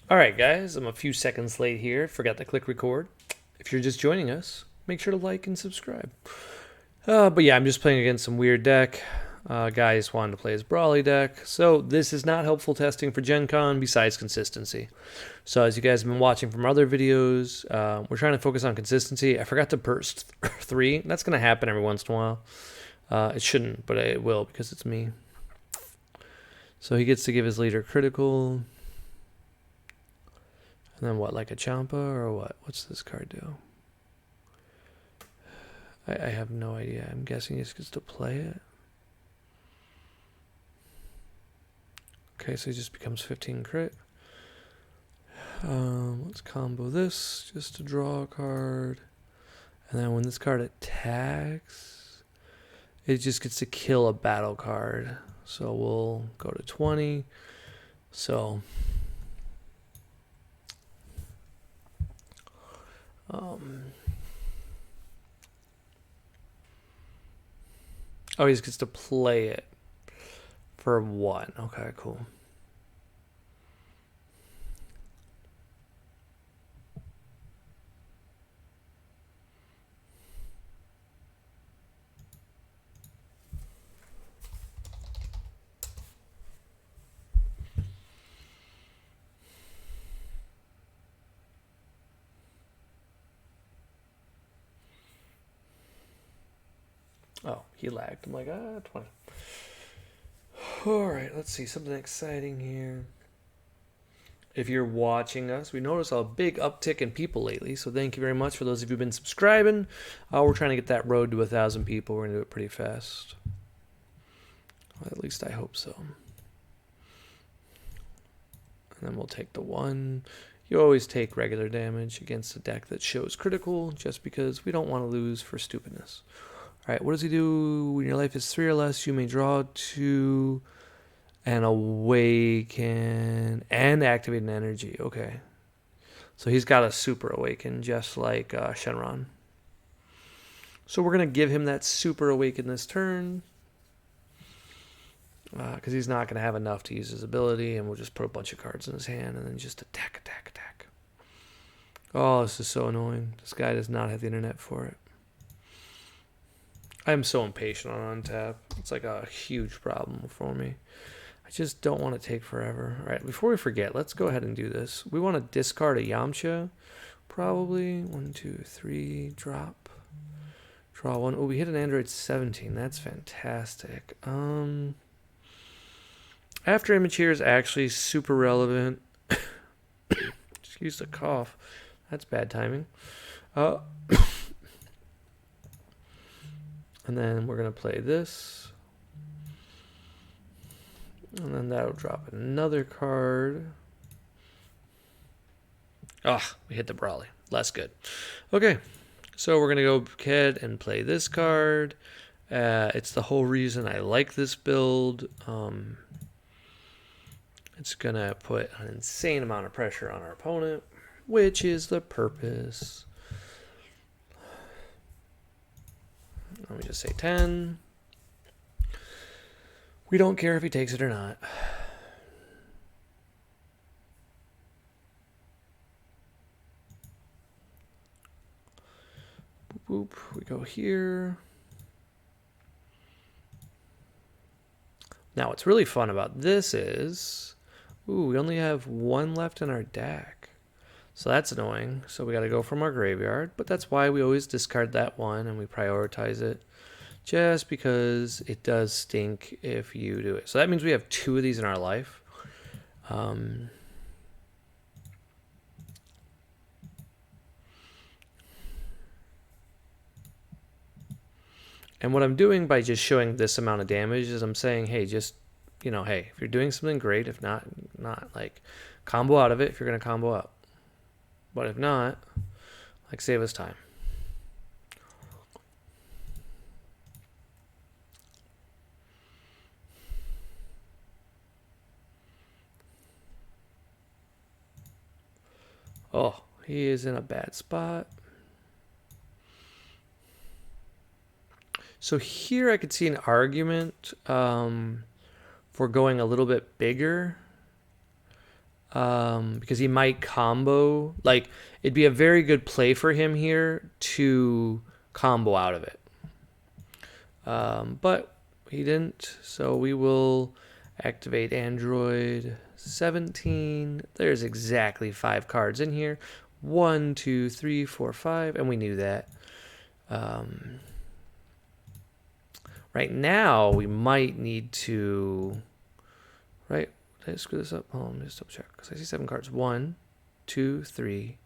All right, guys, I'm a few seconds late here. Forgot to click record. If you're just joining us, make sure to like and subscribe. But yeah, I'm just playing against some weird deck. Guy just wanted to play his Brawly deck. So this is not helpful testing for Gen Con besides consistency. So as you guys have been watching from other videos, we're trying to focus on consistency. I forgot to burst 3. That's going to happen every once in a while. It shouldn't, but it will because it's me. So he gets to give his leader critical. And then what, like a Champa or what? What's this card do? I have no idea. I'm guessing he just gets to play it. Okay, so he just becomes 15 crit. Let's combo this just to draw a card. And then when this card attacks, it just gets to kill a battle card. So we'll go to 20. So oh, he just gets to play it for 1. Okay, cool. Oh, he lagged. I'm like, 20. Alright, let's see. Something exciting here. If you're watching us, we noticed a big uptick in people lately, so thank you very much for those of you who've been subscribing. We're trying to get that road to 1,000 people. We're going to do it pretty fast. Well, at least I hope so. And then we'll take the 1. You always take regular damage against a deck that shows critical, just because we don't want to lose for stupidness. Alright, what does he do? When your life is 3 or less, you may draw 2 and awaken and activate an energy. Okay. So he's got a super awaken, just like Shenron. So we're going to give him that super awaken this turn. Because he's not going to have enough to use his ability, and we'll just put a bunch of cards in his hand and then just attack. Oh, this is so annoying. This guy does not have the internet for it. I am so impatient on untap. It's like a huge problem for me. I just don't want to take forever. All right, before we forget, let's go ahead and do this. We want to discard a Yamcha, probably. 1, 2, 3, drop. Draw 1. Oh, we hit an Android 17. That's fantastic. After image here is actually super relevant. Excuse the cough. That's bad timing. And then we're going to play this. And then that'll drop another card. We hit the Brawly. Less good. Okay, so we're going to go ahead and play this card. It's the whole reason I like this build. It's going to put an insane amount of pressure on our opponent, which is the purpose. Let me just say 10. We don't care if he takes it or not. Boop, boop. We go here. Now, what's really fun about this is, we only have 1 left in our deck. So that's annoying. So we got to go from our graveyard. But that's why we always discard that 1 and we prioritize it. Just because it does stink if you do it. So that means we have 2 of these in our life. And what I'm doing by just showing this amount of damage is I'm saying, hey, just, hey, if you're doing something, great. If not, like, combo out of it if you're going to combo out. But if not, like, save us time. Oh, he is in a bad spot. So here I could see an argument for going a little bit bigger because he might combo. Like, it'd be a very good play for him here to combo out of it. But he didn't, so we will activate Android 17. There's exactly 5 cards in here. 1, 2, 3, 4, 5, and we knew that. Right now, we might need to... Right? Did I screw this up? Hold on, let me just double check. Because I see 7 cards. 1, 2, 3,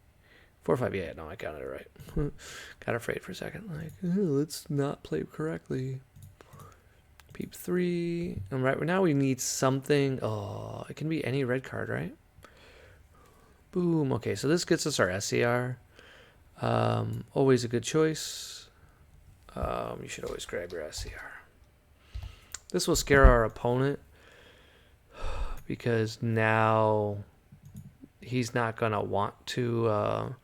4, 5. Yeah, no, I counted it right. Got afraid for a second. Like, let's not play correctly. Peep 3. And right now we need something. Oh, it can be any red card, right? Boom. Okay, so this gets us our SCR. Always a good choice. You should always grab your SCR. This will scare our opponent because now he's not going to want to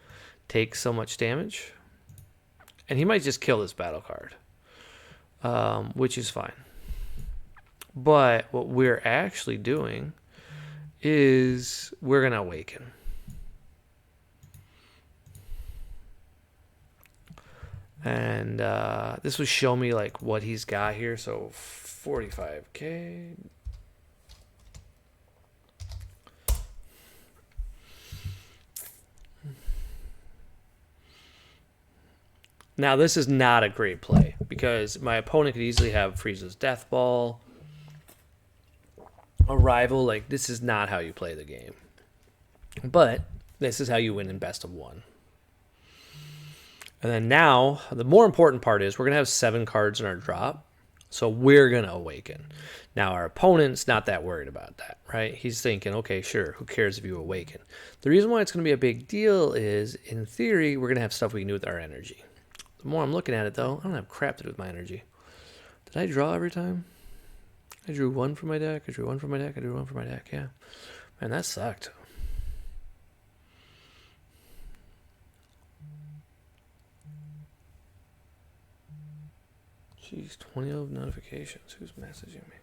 take so much damage. And he might just kill this battle card, which is fine. But what we're actually doing is we're going to awaken. And this would show me like what he's got here. So 45k. Now this is not a great play because my opponent could easily have Frieza's Death Ball, Arrival. Like, this is not how you play the game. But this is how you win in best of 1. And then now, the more important part is we're going to have 7 cards in our drop. So we're going to awaken. Now, our opponent's not that worried about that, right? He's thinking, okay, sure, who cares if you awaken? The reason why it's going to be a big deal is, in theory, we're going to have stuff we can do with our energy. The more I'm looking at it, though, I don't have crap to do with my energy. Did I draw every time? I drew 1 for my deck. I drew 1 for my deck. I drew 1 for my deck. Yeah. Man, that sucked. Jeez, 20 notifications. Who's messaging me?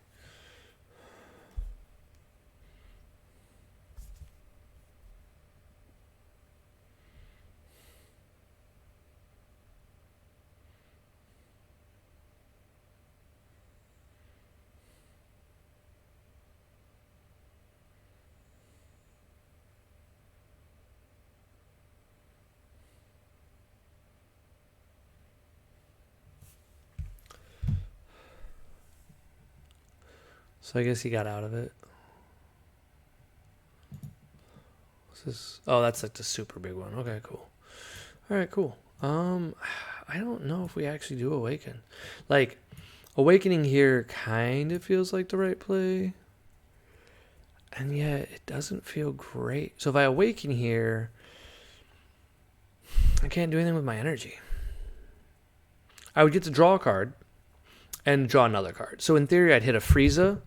So I guess he got out of it. What's this? Oh, that's like the super big one. Okay, cool. All right, cool. I don't know if we actually do awaken. Like, awakening here kind of feels like the right play. And yet it doesn't feel great. So if I awaken here, I can't do anything with my energy. I would get to draw a card and draw another card. So in theory, I'd hit a Frieza.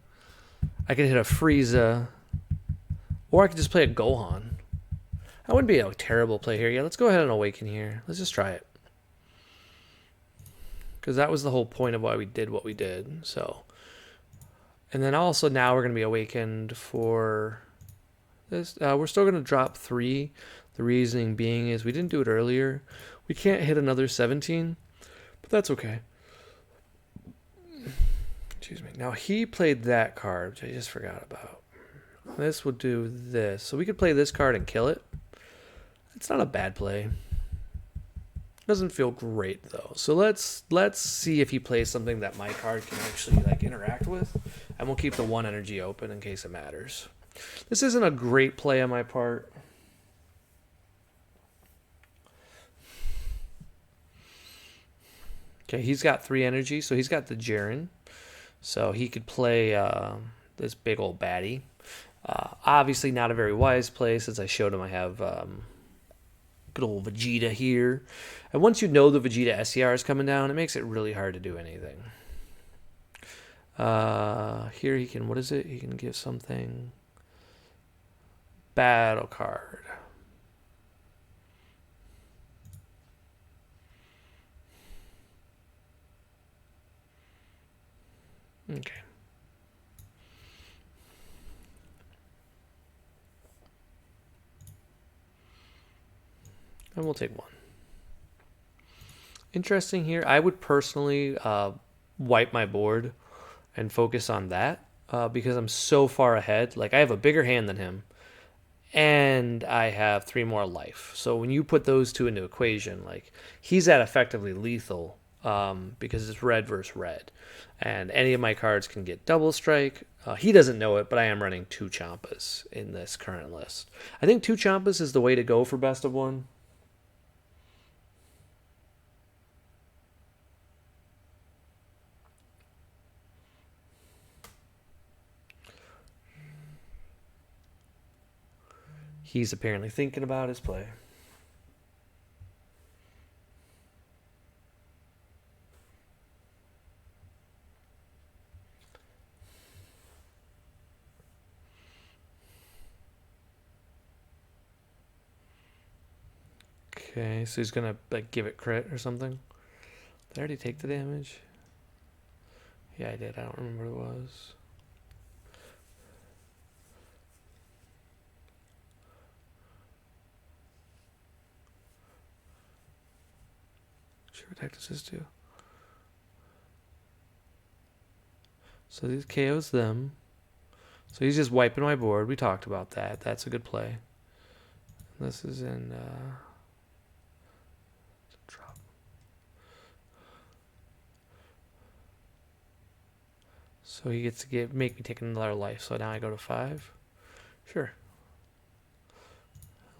I could hit a Frieza. Or I could just play a Gohan. That wouldn't be a terrible play here. Yeah, let's go ahead and awaken here. Let's just try it. Because that was the whole point of why we did what we did. So, and then also now we're going to be awakened for this. We're still going to drop 3. The reasoning being is we didn't do it earlier. We can't hit another 17. But that's okay. Excuse me. Now he played that card, which I just forgot about. This would do this. So we could play this card and kill it. It's not a bad play. Doesn't feel great though. So let's see if he plays something that my card can actually like interact with. And we'll keep the 1 energy open in case it matters. This isn't a great play on my part. Okay, he's got 3 energy, so he's got the Jiren. So he could play this big old baddie. Obviously not a very wise play, since I showed him I have good old Vegeta here. And once you know the Vegeta SCR is coming down, it makes it really hard to do anything. Here he can, what is it? He can give something. Battle card. Okay. And we'll take 1. Interesting here. I would personally wipe my board and focus on that because I'm so far ahead. Like, I have a bigger hand than him, and I have 3 more life. So when you put those two into equation, like, he's at effectively lethal because it's red versus red. And any of my cards can get double strike. He doesn't know it, but I am running 2 Champas in this current list. I think 2 Champas is the way to go for best of 1. He's apparently thinking about his play. Okay, so he's gonna like give it crit or something. Did I already take the damage? Yeah, I did. I don't remember what it was. Sure, what the heck does this do? So these KOs them. So he's just wiping my board. We talked about that. That's a good play. This is in drop. So he gets to make me take another life. So now I go to 5. Sure.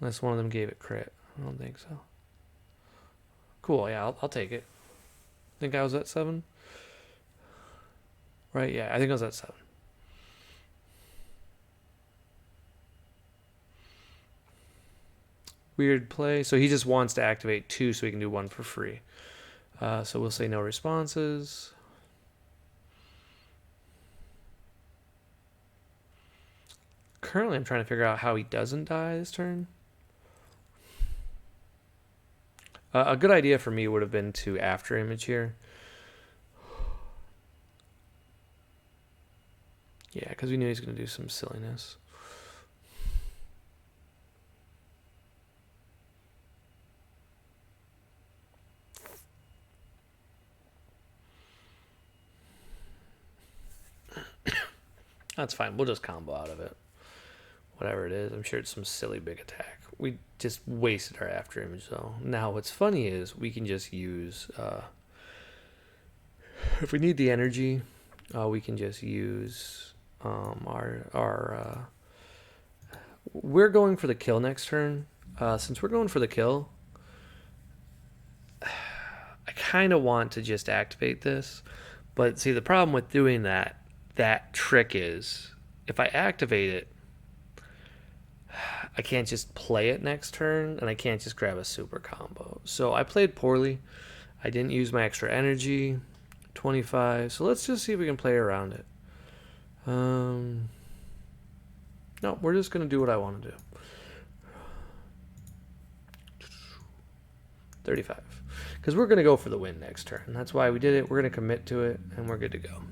Unless one of them gave it crit. I don't think so. Cool. Yeah, I'll take it. Think I was at 7. Right? Yeah, I think I was at 7. Weird play. So he just wants to activate 2 so he can do 1 for free. So we'll say no responses. Currently, I'm trying to figure out how he doesn't die this turn. A good idea for me would have been to after image here. Yeah, because we knew he was going to do some silliness. That's fine. We'll just combo out of it. Whatever it is. I'm sure it's some silly big attack. We just wasted our after image, though. Now, what's funny is we can just use... if we need the energy, we can just use we're going for the kill next turn. Since we're going for the kill, I kind of want to just activate this. But see, the problem with doing that trick is if I activate it, I can't just play it next turn, and I can't just grab a super combo. So I played poorly. I didn't use my extra energy. 25. So let's just see if we can play around it. No, we're just going to do what I want to do. 35. Because we're going to go for the win next turn. That's why we did it. We're going to commit to it, and we're good to go.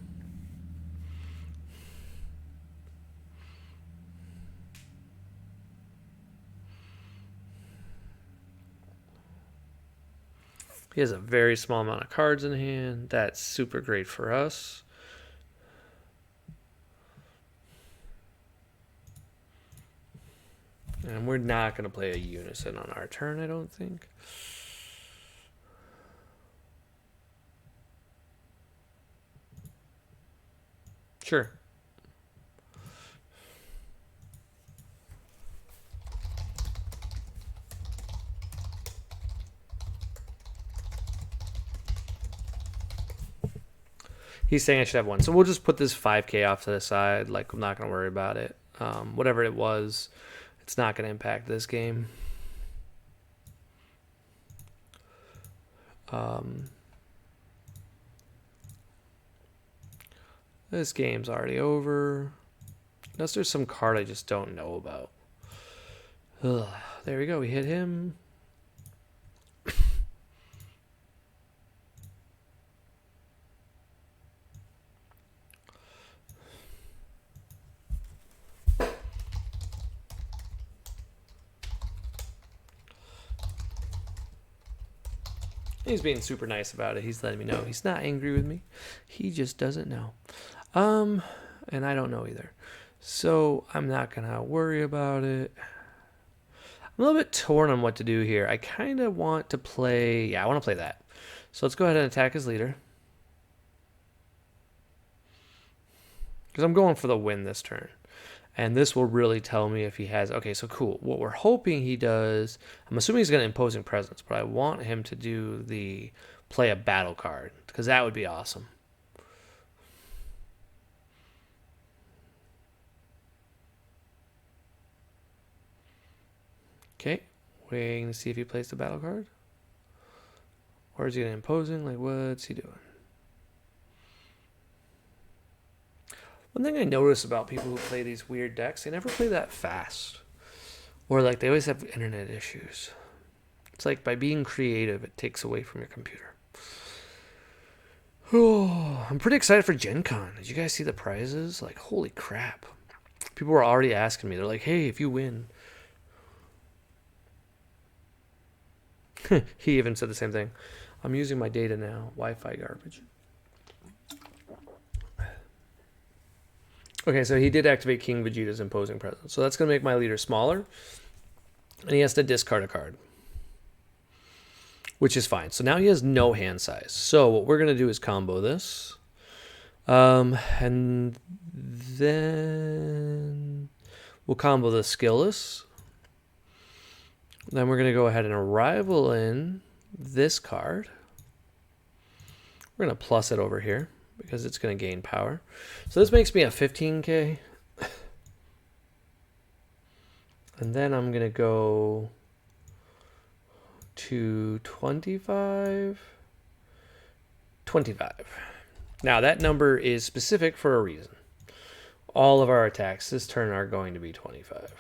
He has a very small amount of cards in hand. That's super great for us. And we're not going to play a unison on our turn, I don't think. Sure. He's saying I should have 1. So we'll just put this 5k off to the side. Like, I'm not going to worry about it. Whatever it was, it's not going to impact this game. This game's already over. Unless there's some card I just don't know about. Ugh, there we go. We hit him. He's being super nice about it. He's letting me know he's not angry with me. He just doesn't know. And I don't know either. So I'm not going to worry about it. I'm a little bit torn on what to do here. I kind of want to play... Yeah, I want to play that. So let's go ahead and attack his leader. Because I'm going for the win this turn. And this will really tell me if he has... Okay, so cool. What we're hoping he does... I'm assuming he's going to Imposing Presence, but I want him to do the play a battle card. Because that would be awesome. Okay, waiting to see if he plays the battle card. Or is he going to Imposing? Like, what's he doing? One thing I notice about people who play these weird decks, they never play that fast. Or, like, they always have internet issues. It's like, by being creative, it takes away from your computer. Oh, I'm pretty excited for gencon. Did you guys see the prizes? Like, holy crap. People were already asking me. They're like, hey, if you win... He even said the same thing. I'm using my data now. Wi-Fi garbage. Okay, so he did activate King Vegeta's Imposing Presence. So that's going to make my leader smaller. And he has to discard a card. Which is fine. So now he has no hand size. So what we're going to do is combo this. And then we'll combo the Skillless. Then we're going to go ahead and arrival in this card. We're going to plus it over here because it's going to gain power. So this makes me a 15k. And then I'm going to go to 25. Now that number is specific for a reason. All of our attacks this turn are going to be 25.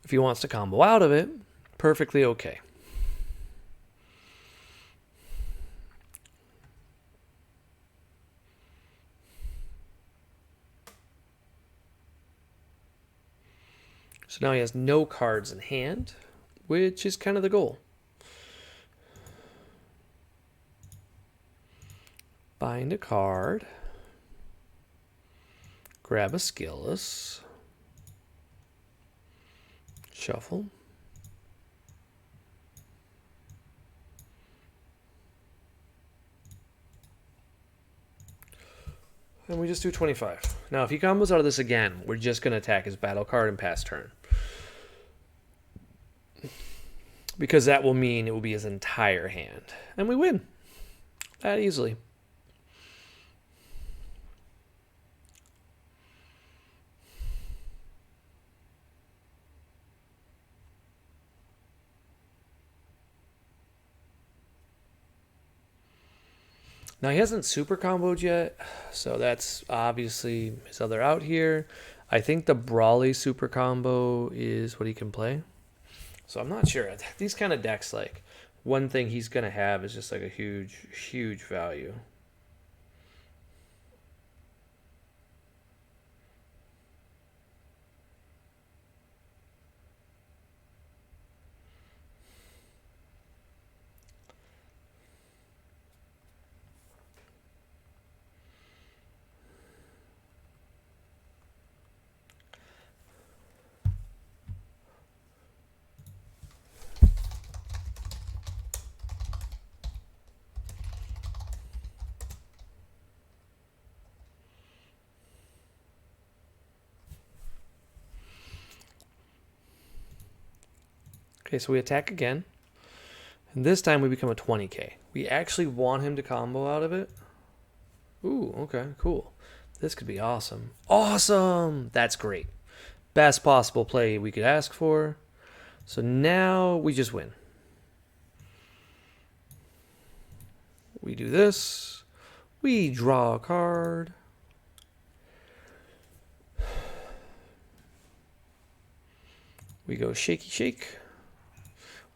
If he wants to combo out of it, perfectly okay. So now he has no cards in hand, which is kind of the goal. Bind a card. Grab a Skillless. Shuffle. And we just do 25. Now, if he combos out of this again, we're just going to attack his battle card and pass turn. Because that will mean it will be his entire hand. And we win. That easily. Now, he hasn't super comboed yet, so that's obviously his other out here. I think the Brawly super combo is what he can play. So I'm not sure. These kind of decks, like, one thing he's going to have is just like a huge, huge value. Okay, so we attack again. And this time we become a 20k. We actually want him to combo out of it. Ooh, okay, cool. This could be awesome. Awesome! That's great. Best possible play we could ask for. So now we just win. We do this. We draw a card. We go shaky shake.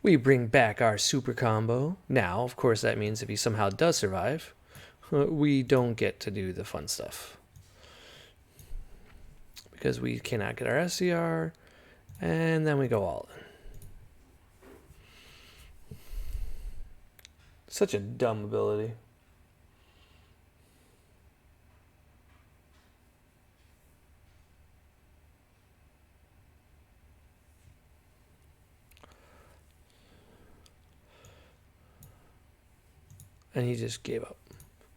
We bring back our super combo. Now, of course, that means if he somehow does survive, we don't get to do the fun stuff. Because we cannot get our SCR, And then we go all in. Such a dumb ability. And he just gave up.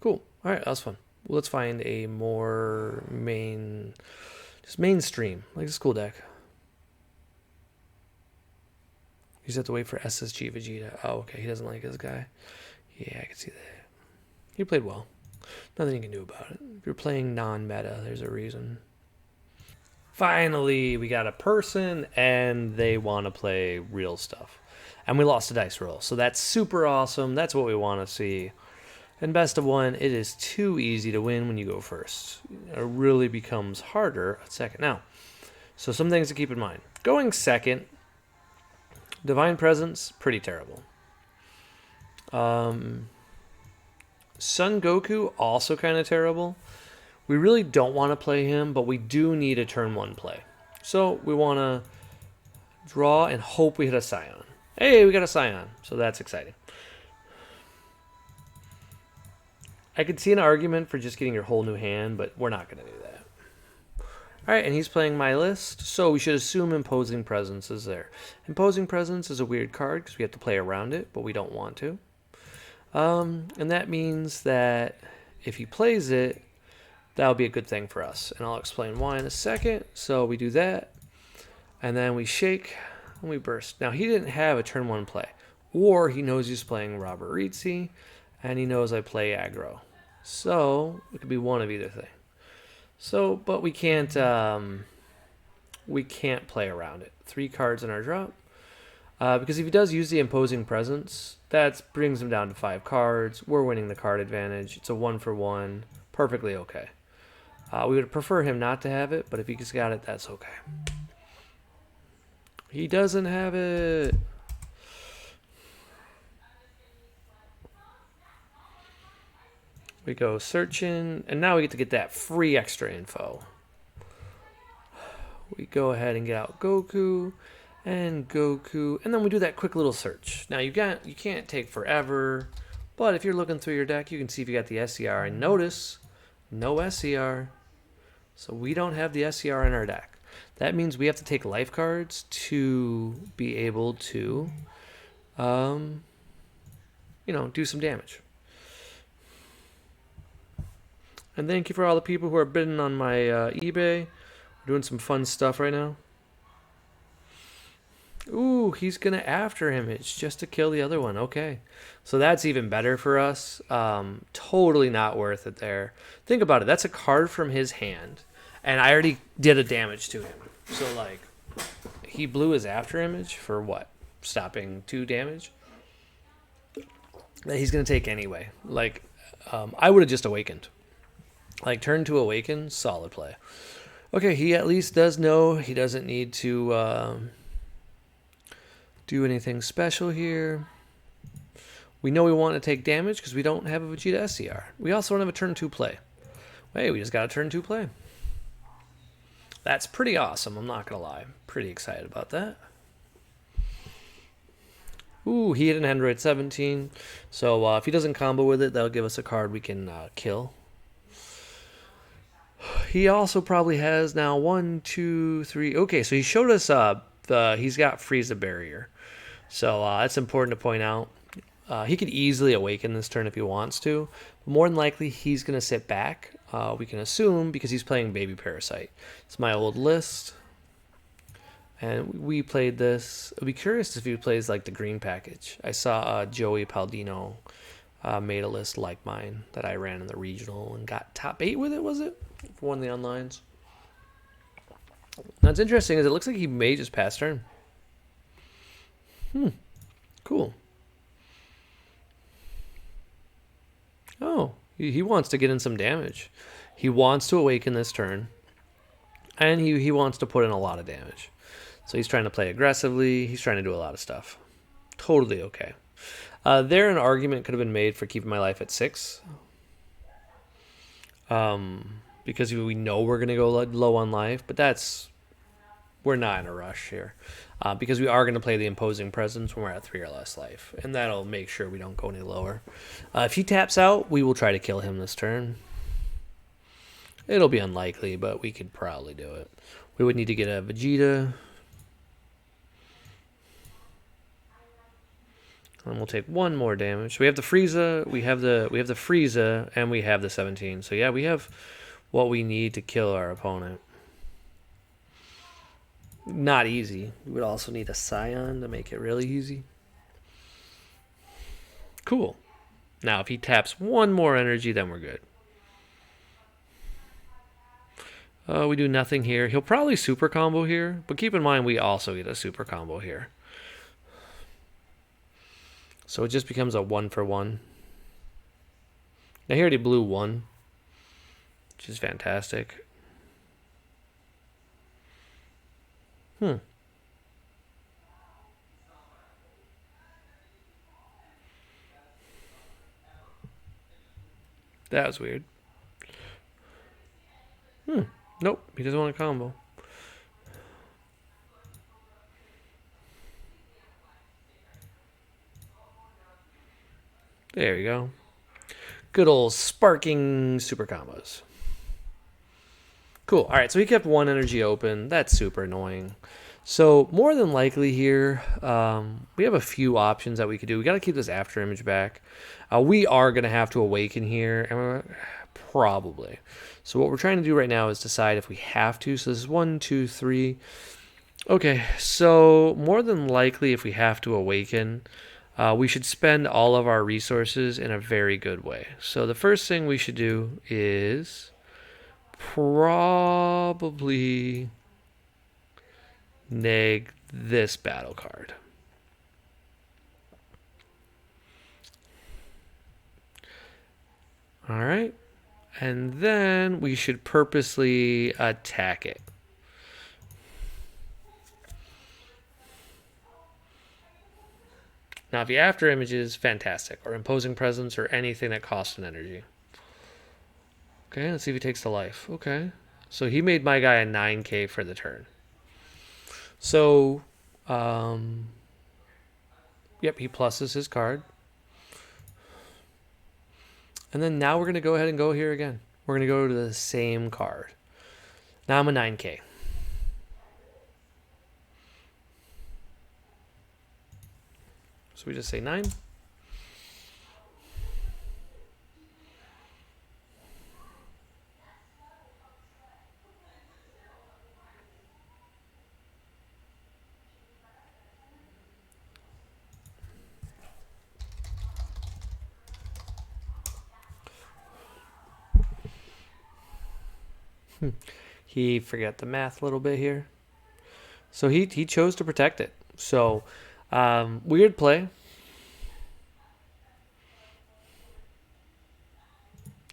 Cool. All right, that was fun. Well, let's find a more just mainstream, like a school deck. You just have to wait for SSG Vegeta. Oh, okay. He doesn't like this guy. Yeah, I can see that. He played well. Nothing you can do about it. If you're playing non-meta, there's a reason. Finally, we got a person, and they want to play real stuff. And we lost a dice roll, so that's super awesome. That's what we want to see. And best of one, it is too easy to win when you go first. It really becomes harder at second. Now, so some things to keep in mind. Going second, Divine Presence, pretty terrible. Son Goku, also kind of terrible. We really don't want to play him, but we do need a turn 1 play. So we want to draw and hope we hit a Scion. Hey, we got a Scion, so that's exciting. I could see an argument for just getting your whole new hand, but we're not going to do that. Alright, and he's playing my list, so we should assume Imposing Presence is there. Imposing Presence is a weird card because we have to play around it, but we don't want to. And that means that if he plays it, that'll be a good thing for us. And I'll explain why in a second. So we do that, and then we shake, and we burst. Now, he didn't have a turn 1 play, or he knows he's playing Robert Rizzi, and he knows I play aggro. So it could be one of either thing. So, but we can't play around it. 3 cards in our drop. Because if he does use the Imposing Presence, that brings him down to 5 cards. We're winning the card advantage. It's a 1-for-1. Perfectly okay. We would prefer him not to have it, but if he's got it, that's okay. He doesn't have it. We go searching, and now we get to get that free extra info. We go ahead and get out Goku, and then we do that quick little search. Now you can't take forever, but if you're looking through your deck, you can see if you got the SCR, and notice, no SCR. So we don't have the SCR in our deck. That means we have to take life cards to be able to, do some damage. And thank you for all the people who are bidding on my eBay. We're doing some fun stuff right now. Ooh, he's going to after image just to kill the other one. Okay. So that's even better for us. Totally not worth it there. Think about it. That's a card from his hand. And I already did a damage to him. So, he blew his after image for what? Stopping 2 damage? That he's going to take anyway. I would have just awakened. Turn to awaken, solid play. Okay, he at least does know he doesn't need to do anything special here. We know we want to take damage because we don't have a Vegeta SCR. We also don't have a turn 2 play. Hey, we just got a turn 2 play. That's pretty awesome, I'm not going to lie. Pretty excited about that. Ooh, he hit an Android 17. So if he doesn't combo with it, that'll give us a card we can kill. He also probably has now 1, 2, 3. Okay, so he showed us he's got Frieza Barrier. So that's important to point out. He could easily awaken this turn if he wants to. But more than likely, he's going to sit back. We can assume because he's playing Baby Parasite. It's my old list. And we played this. I'd be curious if he plays the green package. I saw Joey Paldino made a list like mine that I ran in the regional and got top 8 with it, was it? For one of the onlines. Now, what's interesting is it looks like he may just pass turn. Cool. Oh, he wants to get in some damage. He wants to awaken this turn. And he wants to put in a lot of damage. So he's trying to play aggressively. He's trying to do a lot of stuff. Totally okay. There, an argument could have been made for keeping my life at 6. Because we know we're going to go low on life. But that's we're not in a rush here. Because we are going to play the Imposing Presence when we're at 3 or less life. And that'll make sure we don't go any lower. If he taps out, we will try to kill him this turn. It'll be unlikely, but we could probably do it. We would need to get a Vegeta. And we'll take 1 more damage. So we have the Frieza, we have the Frieza, and we have the 17. So yeah, we have what we need to kill our opponent. Not easy. We would also need a Scion to make it really easy. Cool. Now, if he taps 1 more energy, then we're good. We do nothing here. He'll probably super combo here, but keep in mind we also get a super combo here. So it just becomes a 1-for-1. Now he already blew 1, which is fantastic. That was weird. Nope, he doesn't want a combo. There we go. Good old sparking super combos. Cool. All right, so he kept 1 energy open. That's super annoying. So more than likely here, we have a few options that we could do. We got to keep this after image back. We are going to have to awaken here, and probably. So what we're trying to do right now is decide if we have to. So this is 1, 2, 3. Okay, so more than likely if we have to awaken, we should spend all of our resources in a very good way. So the first thing we should do is probably neg this battle card. All right. And then we should purposely attack it. Now, if you after images, fantastic. Or imposing presence or anything that costs an energy. Okay, let's see if he takes the life. Okay. So he made my guy a 9k for the turn. So, yep, he pluses his card. And then now we're going to go ahead and go here again. We're going to go to the same card. Now I'm a 9k. So we just say 9. He forgot the math a little bit here. So he chose to protect it. So weird play.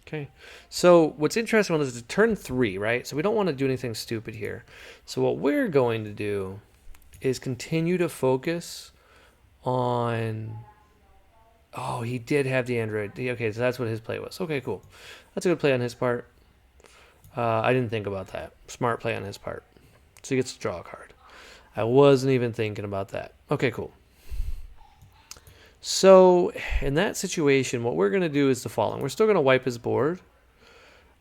Okay. So what's interesting is turn 3, right? So we don't want to do anything stupid here. So what we're going to do is continue to focus on... Oh, he did have the android. Okay, so that's what his play was. Okay, cool. That's a good play on his part. I didn't think about that. Smart play on his part. So he gets to draw a card. I wasn't even thinking about that. Okay, cool. So in that situation, what we're going to do is the following. We're still going to wipe his board,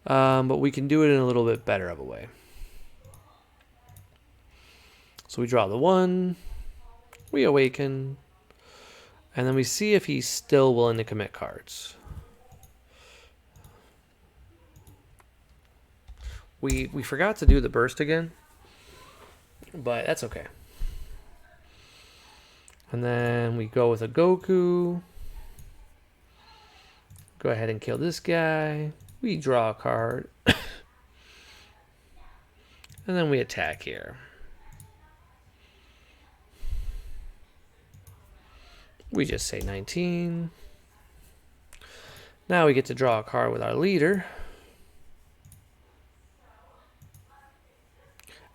but we can do it in a little bit better of a way. So we draw the 1, we awaken, and then we see if he's still willing to commit cards. We forgot to do the burst again, but that's okay. And then we go with a Goku. Go ahead and kill this guy. We draw a card. And then we attack here. We just say 19. Now we get to draw a card with our leader.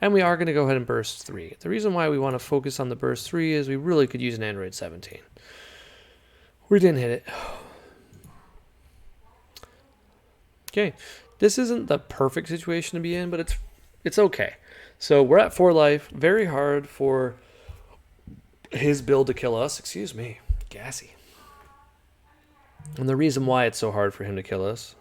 And we are going to go ahead and burst 3. The reason why we want to focus on the burst 3 is we really could use an Android 17. We didn't hit it. Okay, this isn't the perfect situation to be in, but it's okay. So we're at 4 life. Very hard for his build to kill us. Excuse me. Gassy. And the reason why it's so hard for him to kill us.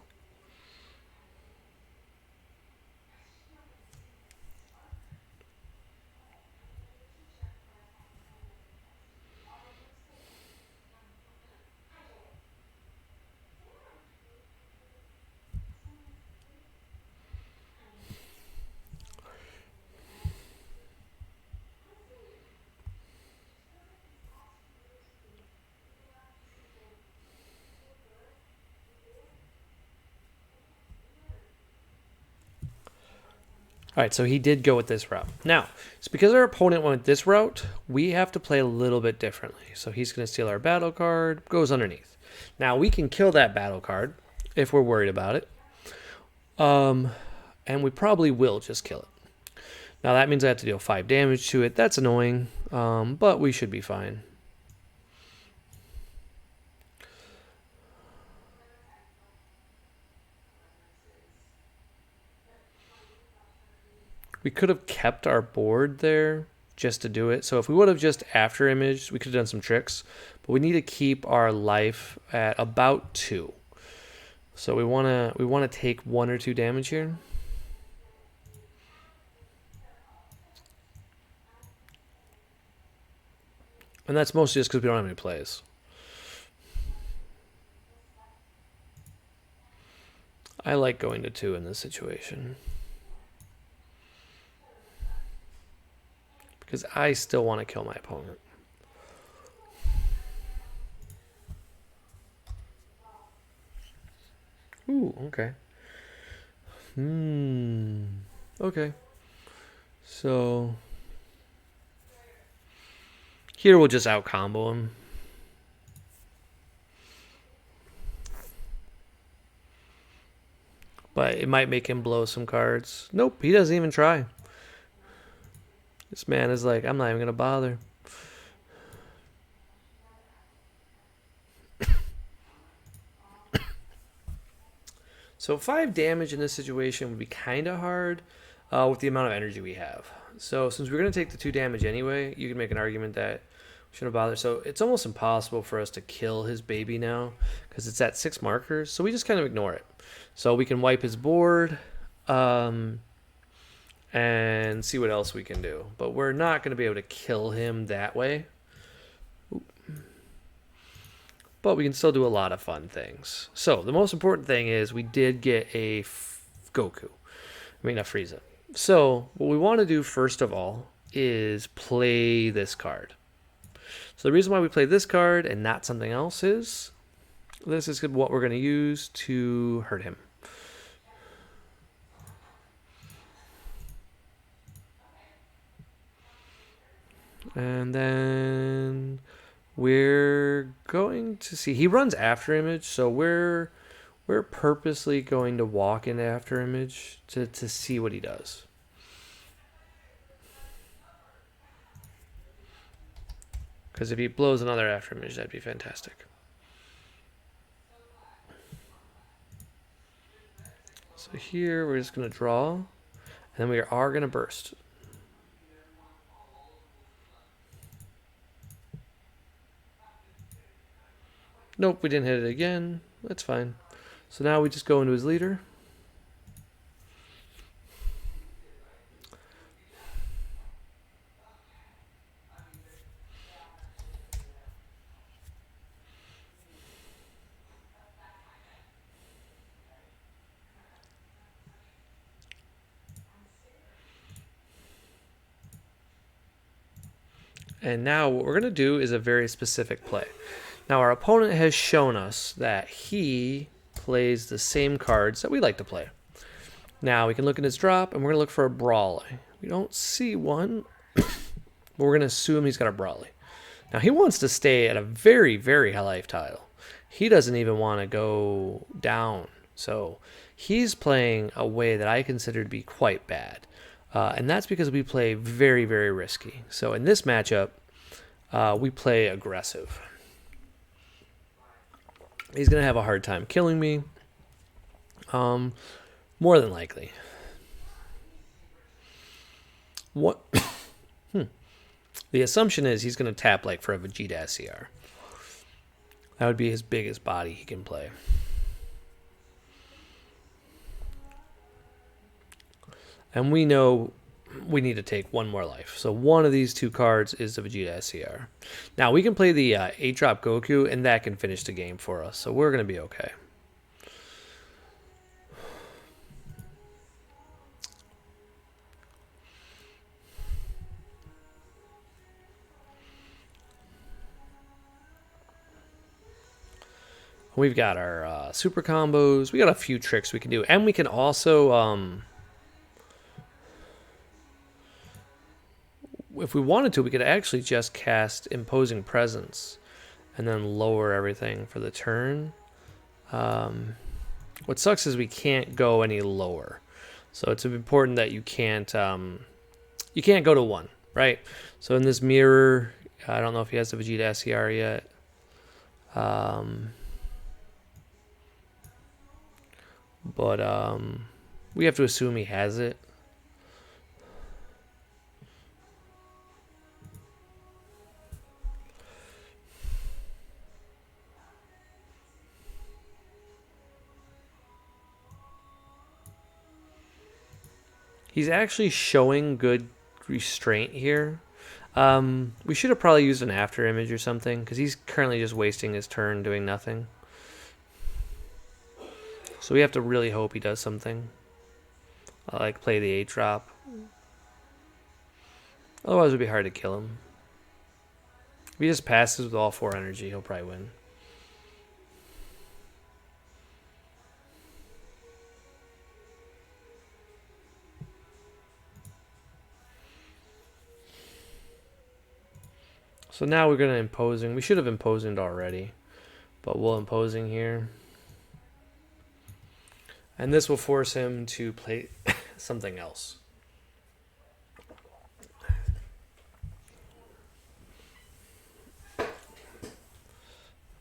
All right, so he did go with this route. Now, it's because our opponent went this route, we have to play a little bit differently. So he's going to steal our battle card, goes underneath. Now, we can kill that battle card if we're worried about it. And we probably will just kill it. Now, that means I have to deal 5 damage to it. That's annoying, but we should be fine. We could have kept our board there just to do it. So if we would have just after imaged, we could have done some tricks. But we need to keep our life at about 2. So we wanna take 1 or 2 damage here. And that's mostly just because we don't have any plays. I like going to 2 in this situation. Because I still want to kill my opponent. Ooh, okay. Okay. So here we'll just out combo him. But it might make him blow some cards. Nope, he doesn't even try. This man is like, I'm not even going to bother. So 5 damage in this situation would be kind of hard with the amount of energy we have. So since we're going to take the 2 damage anyway, you can make an argument that we shouldn't bother. So it's almost impossible for us to kill his baby now because it's at 6 markers. So we just kind of ignore it. So we can wipe his board. And see what else we can do. But we're not going to be able to kill him that way. But we can still do a lot of fun things. So the most important thing is we did get a Goku. I mean, a Frieza. So what we want to do first of all is play this card. So the reason why we play this card and not something else is this is what we're going to use to hurt him. And then we're going to see, he runs after image, so we're purposely going to walk into after image to see what he does. Because if he blows another after image, that'd be fantastic. So here we're just going to draw, and then we are going to burst. Nope, we didn't hit it again. That's fine. So now we just go into his leader. And now what we're going to do is a very specific play. Now our opponent has shown us that he plays the same cards that we like to play. Now we can look at his drop and we're going to look for a Brawly. We don't see one, but we're going to assume he's got a Brawly. Now he wants to stay at a very, very high life tile. He doesn't even want to go down. So he's playing a way that I consider to be quite bad. And that's because we play very, very risky. So in this matchup, we play aggressive. He's going to have a hard time killing me. More than likely. What? The assumption is he's going to tap like for a Vegeta SCR. That would be his biggest body he can play. And we know we need to take one more life. So one of these two cards is the Vegeta SCR. Now we can play the 8-drop Goku, and that can finish the game for us. So we're going to be okay. We've got our super combos. We got a few tricks we can do. And we can also, if we wanted to, we could actually just cast Imposing Presence and then lower everything for the turn. What sucks is we can't go any lower. So it's important that you can't go to 1, right? So in this mirror, I don't know if he has the Vegeta SCR yet. But we have to assume he has it. He's actually showing good restraint here. We should have probably used an after image or something, because he's currently just wasting his turn doing nothing. So we have to really hope he does something. Like play the 8-drop. Otherwise it would be hard to kill him. If he just passes with all 4 energy, he'll probably win. So now we're going to imposing. We should have imposing already, but we'll imposing here. And this will force him to play something else.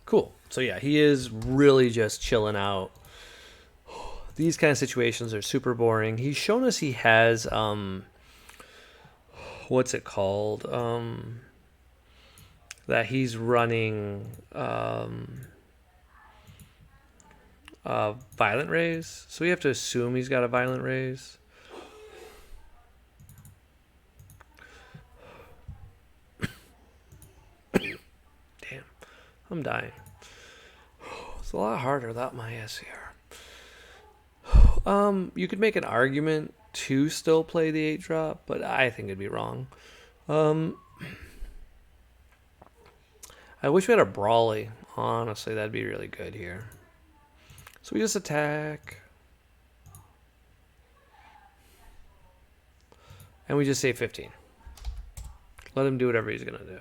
Cool. So yeah, he is really just chilling out. These kind of situations are super boring. He's shown us he has, what's it called? That he's running Violent Rays. So we have to assume he's got a Violent Rays. Damn, I'm dying. It's a lot harder without my SCR. You could make an argument to still play the 8-drop, but I think it'd be wrong. I wish we had a Brawly. Honestly, that'd be really good here. So we just attack. And we just save 15. Let him do whatever he's going to do.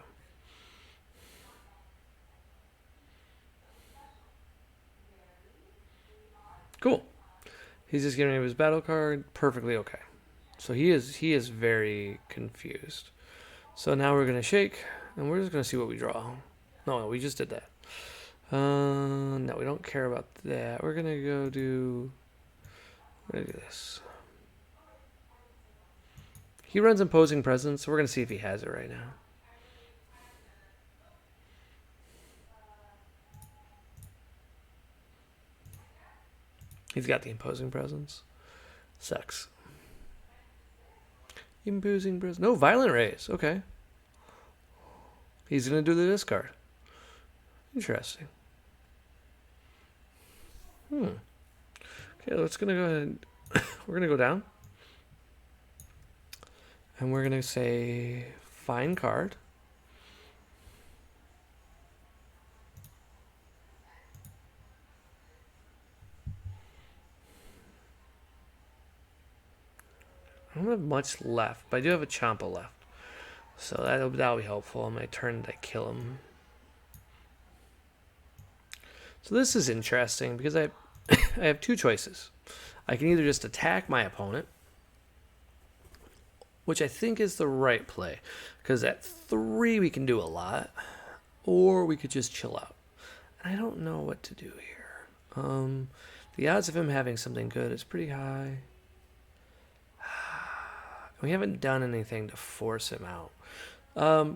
Cool. He's just getting rid of his battle card. Perfectly okay. So he is very confused. So now we're going to shake, and we're just going to see what we draw. No, we just did that. No, we don't care about that. We're going to go do... We're going to do this. He runs Imposing Presence, so we're going to see if he has it right now. He's got the Imposing Presence. Sucks. Imposing Presence. No, Violent Rays. Okay. He's going to do the discard. Interesting. Okay, let's gonna go ahead. We're gonna go down. And we're gonna say find card. I don't have much left, but I do have a Champa left. So that'll be helpful on my turn to kill him. So this is interesting because I have two choices. I can either just attack my opponent, which I think is the right play, because at 3 we can do a lot, or we could just chill out. I don't know what to do here. The odds of him having something good is pretty high. We haven't done anything to force him out.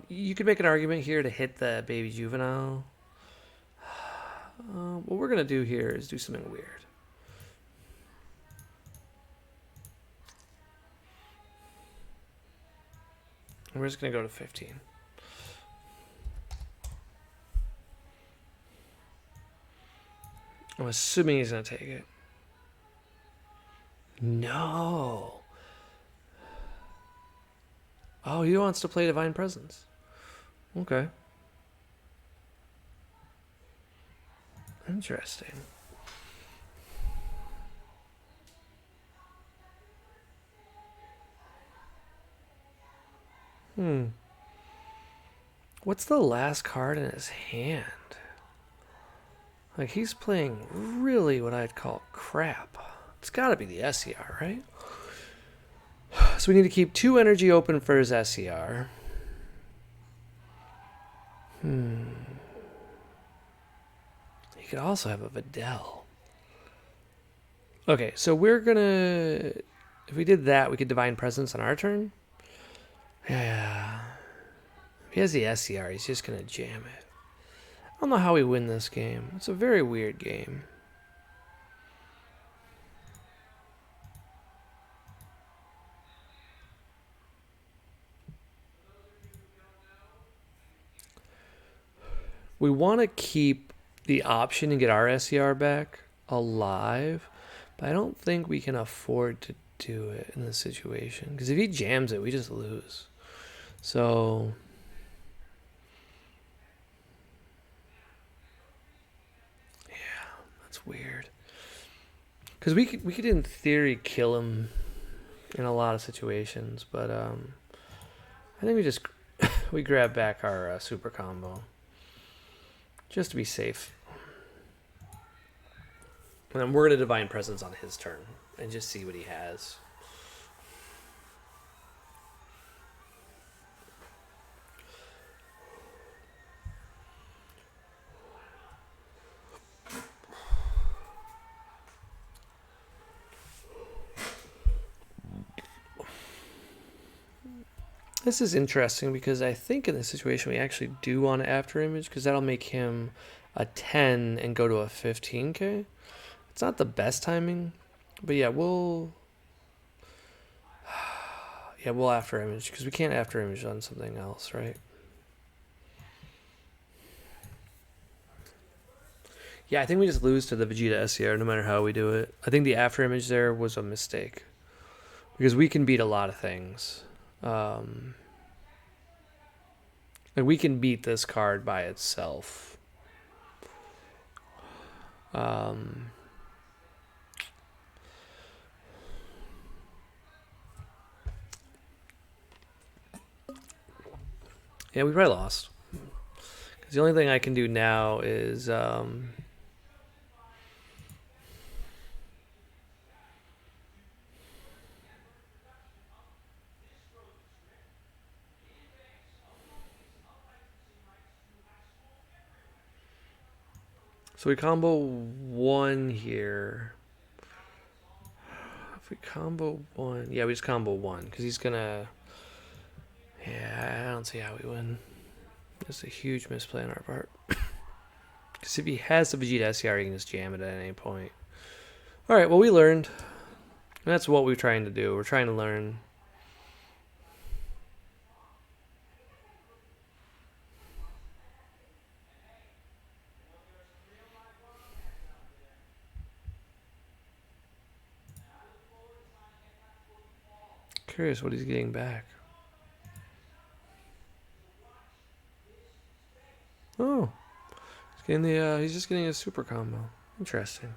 You could make an argument here to hit the baby juvenile. What we're going to do here is do something weird. We're just going to go to 15. I'm assuming he's going to take it. No. Oh, he wants to play Divine Presence. Okay. Interesting. What's the last card in his hand? Like, he's playing really what I'd call crap. It's got to be the SER, right? So we need to keep 2 energy open for his SER. He could also have a Videl. Okay, so we're gonna... If we did that, we could Divine Presence on our turn. Yeah. If he has the SCR, he's just gonna jam it. I don't know how we win this game. It's a very weird game. We want to keep the option to get our SCR back alive, but I don't think we can afford to do it in this situation. Because if he jams it, we just lose. So... That's weird. Because we could in theory kill him in a lot of situations, but I think we just we grab back our super combo just to be safe. And then we're gonna Divine Presence on his turn and just see what he has. This is interesting because I think in this situation we actually do want to after image because that'll make him a 10 and go to a 15k. It's not the best timing, but yeah, we'll after image because we can't after image on something else, right? Yeah, I think we just lose to the Vegeta SCR no matter how we do it. I think the after image there was a mistake because we can beat a lot of things. Like we can beat this card by itself. Yeah, we probably lost. Because the only thing I can do now is... So we combo 1 here. If we combo 1... Yeah, we just combo 1. Because he's going to... Yeah, I don't see how we win. That's a huge misplay on our part. Because if he has the Vegeta SCR, he can just jam it at any point. Alright, well, we learned. And that's what we're trying to do. We're trying to learn. Curious what he's getting back. Oh. He's getting the he's just getting a super combo. Interesting.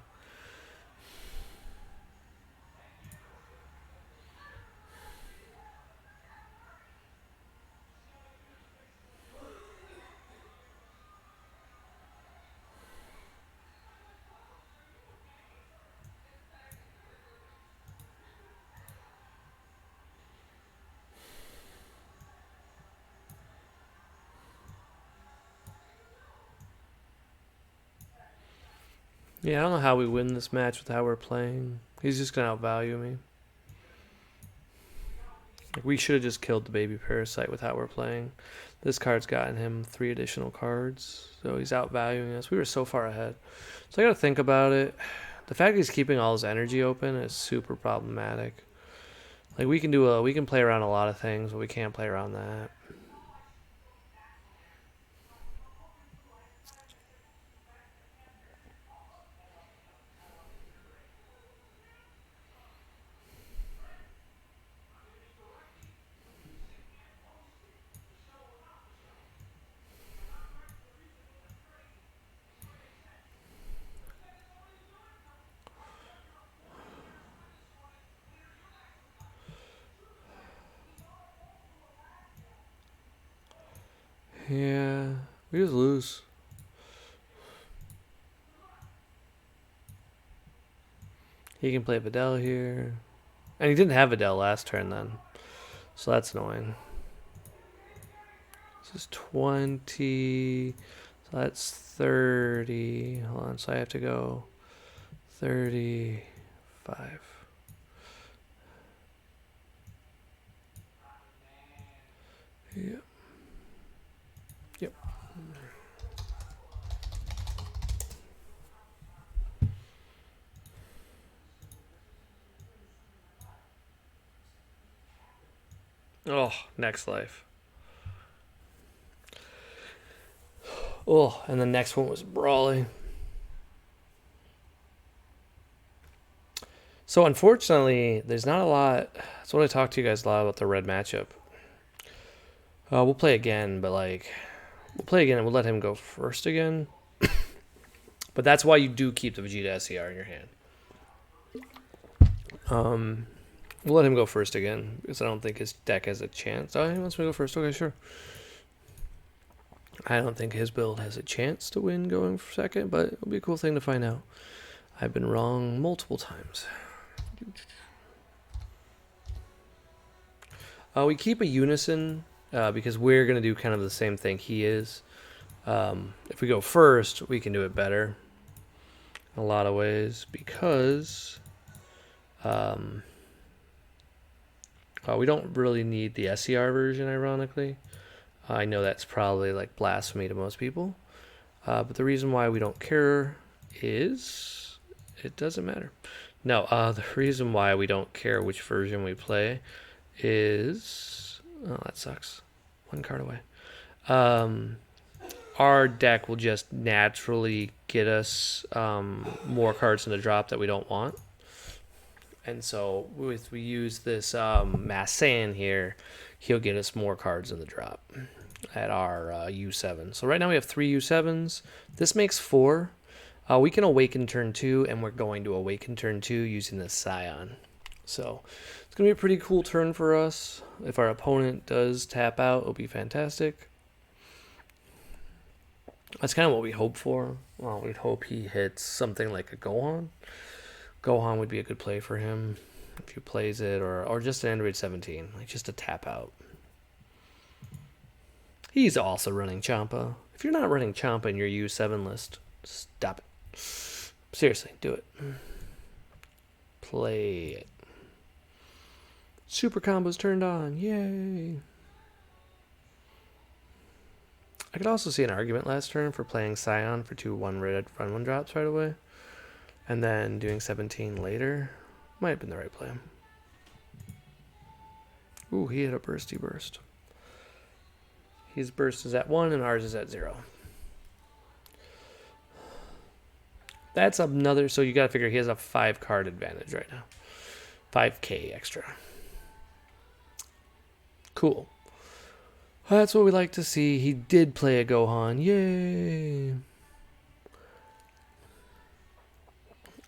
Yeah, I don't know how we win this match with how we're playing. He's just going to outvalue me. Like, we should have just killed the baby parasite with how we're playing. This card's gotten him 3 additional cards, so he's outvaluing us. We were so far ahead. So I gotta think about it. The fact he's keeping all his energy open is super problematic. Like, we can play around a lot of things, but we can't play around that. Yeah, we just lose. He can play Vidal here. And he didn't have Vidal last turn then. So that's annoying. This is 20. So that's 30. Hold on, so I have to go 35. Yep. Yep. Oh, next life. Oh, and the next one was Brawly. So unfortunately, there's not a lot. That's what I talked to you guys a lot about the red matchup. We'll play again, but like, we'll play again and we'll let him go first again. But that's why you do keep the Vegeta SCR in your hand. We'll let him go first again because I don't think his deck has a chance. Oh, he wants me to go first. Okay, sure. I don't think his build has a chance to win going for second, but it'll be a cool thing to find out. I've been wrong multiple times. We keep a unison because we're going to do kind of the same thing he is. If we go first, we can do it better in a lot of ways because we don't really need the SCR version, ironically. I know that's probably like blasphemy to most people. But the reason why we don't care is it doesn't matter. No, the reason why we don't care which version we play is... Oh, that sucks. One card away. Our deck will just naturally get us more cards in the drop that we don't want. And so if we use this Mass Saiyan here, he'll get us more cards in the drop at our U7. So right now we have 3 U7s. This makes 4. We can awaken turn 2, and we're going to awaken turn 2 using the Scion. So it's going to be a pretty cool turn for us. If our opponent does tap out, it'll be fantastic. That's kind of what we hope for. Well, we'd hope he hits something like a Gohan. Gohan would be a good play for him if he plays it, or just an Android 17, like just a tap out. He's also running Champa. If you're not running Champa in your U7 list, stop it. Seriously, do it. Play it. Super combos turned on. Yay. I could also see an argument last turn for playing Scion for 2 1 run 1 drops right away. And then doing 17 later. Might have been the right play. Ooh, he hit a bursty burst. His burst is at 1 and ours is at 0. That's another, so you gotta figure he has a 5 card advantage right now. 5k extra. Cool. That's what we like to see. He did play a Gohan. Yay!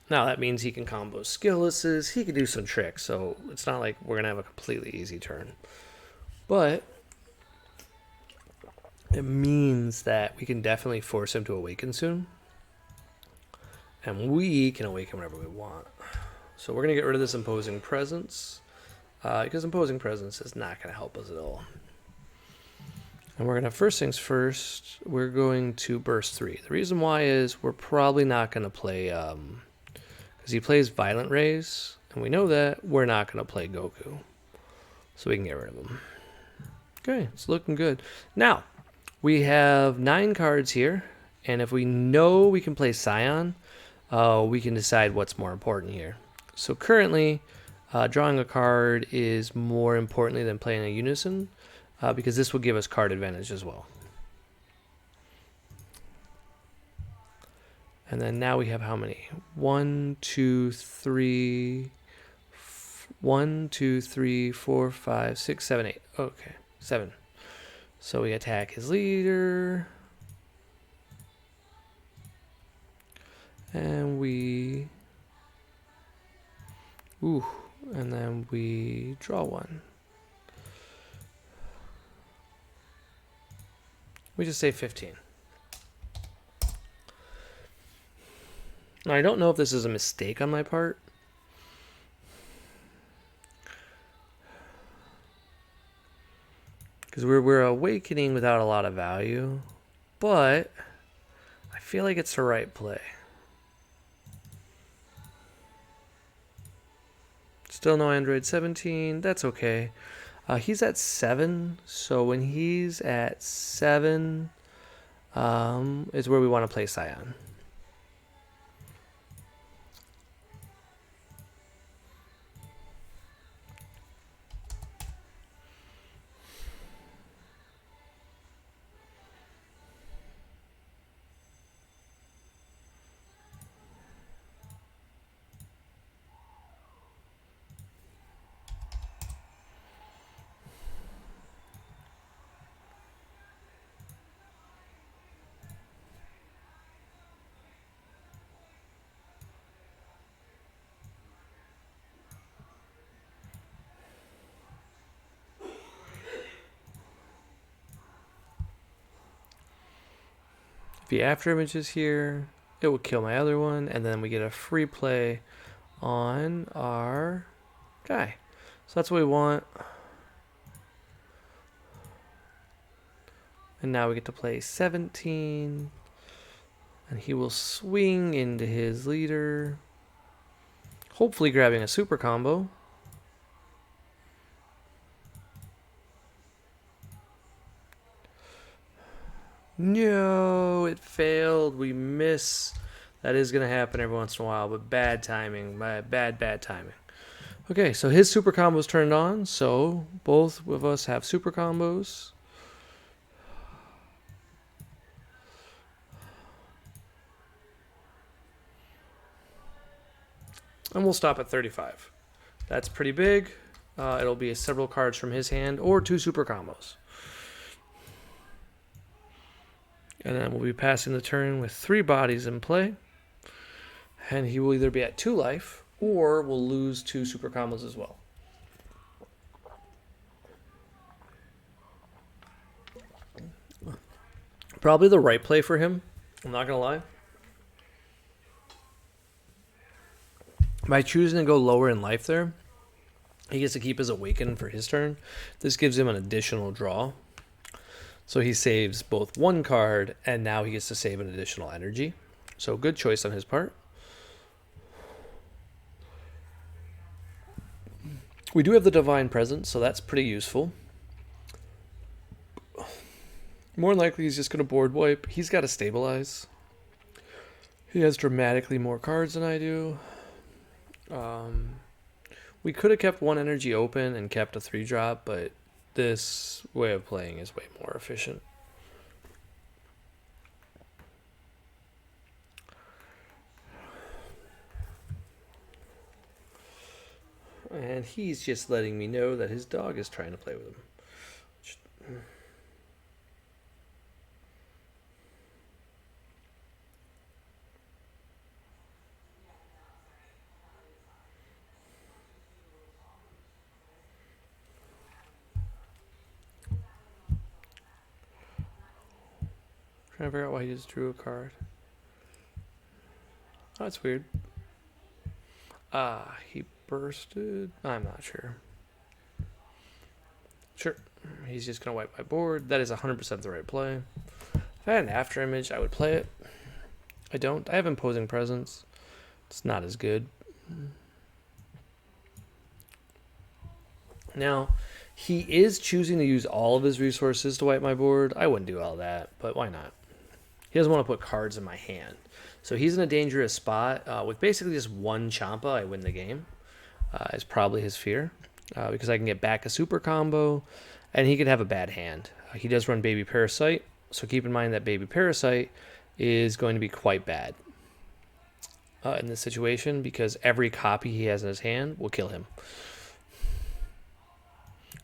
Now that means he can combo skilllesses. He can do some tricks, so it's not like we're gonna have a completely easy turn. But it means that we can definitely force him to awaken soon. And we can awaken whenever we want. So we're going to get rid of this Imposing Presence. Because Imposing Presence is not going to help us at all. And we're going to, first things first, we're going to burst 3. The reason why is we're probably not going to play, because he plays Violent Rays, and we know that we're not going to play Goku. so we can get rid of them. Okay, it's looking good. Now, we have 9 cards here, and if we know we can play Scion, we can decide what's more important here. So currently, drawing a card is more importantly than playing a Unison, because this will give us card advantage as well. And then now we have how many? 1, 2, 3, 1, 2, 3, 4, 5, 6, 7, 8. Okay, 7. So we attack his leader. And we... Ooh, and then we draw 1. We just say 15. Now, I don't know if this is a mistake on my part. Because we're awakening without a lot of value. But I feel like it's the right play. Still no Android 17. That's okay. He's at 7. So when he's at 7 is where we want to play Scion. If he after images here, it will kill my other one, and then we get a free play on our guy. So that's what we want. And now we get to play 17. And he will swing into his leader. Hopefully grabbing a super combo. No, it failed. We miss. That is going to happen every once in a while, but bad timing. Bad timing. Okay, so his super combo's turned on, so both of us have super combos. And we'll stop at 35. That's pretty big. It'll be several cards from his hand or 2 super combos. And then we'll be passing the turn with 3 bodies in play. And he will either be at 2 life or will lose 2 super combos as well. Probably the right play for him. I'm not going to lie. By choosing to go lower in life there, he gets to keep his awaken for his turn. This gives him an additional draw. So he saves both 1 card, and now he gets to save an additional energy. So good choice on his part. We do have the Divine Presence, so that's pretty useful. More than likely, he's just going to board wipe. He's got to stabilize. He has dramatically more cards than I do. We could have kept 1 energy open and kept a 3-drop, but this way of playing is way more efficient. And he's just letting me know that his dog is trying to play with him. Trying to figure out why he just drew a card. Oh, that's weird. He bursted. I'm not sure. Sure. He's just going to wipe my board. That is 100% the right play. If I had an after image, I would play it. I don't. I have Imposing Presence. It's not as good. Now, He is choosing to use all of his resources to wipe my board. I wouldn't do all that, but why not? He doesn't want to put cards in my hand. So he's in a dangerous spot. With basically just one Champa, I win the game. Is probably his fear. Because I can get back a super combo, and he could have a bad hand. He does run Baby Parasite, so keep in mind that Baby Parasite is going to be quite bad in this situation, because every copy he has in his hand will kill him.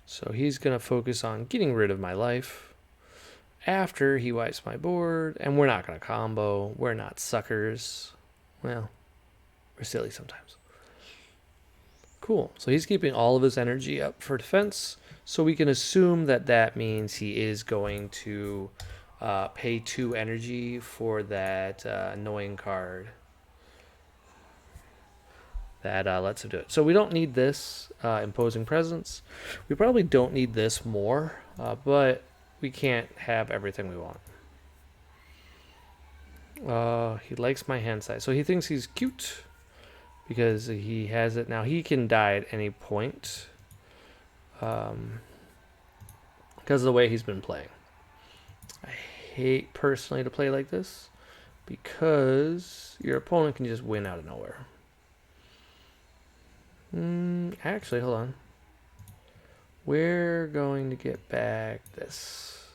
So he's going to focus on getting rid of my life after he wipes my board, and we're not going to combo. We're not suckers. Well, we're silly sometimes. Cool. So he's keeping all of his energy up for defense, so we can assume that that means he is going to pay 2 energy for that annoying card that lets him do it. So we don't need this imposing presence. We probably don't need this more, but we can't have everything we want. He likes my hand size. So he thinks he's cute because he has it. Now he can die at any point because of the way he's been playing. I hate personally to play like this because your opponent can just win out of nowhere. Actually, hold on. We're going to get back this.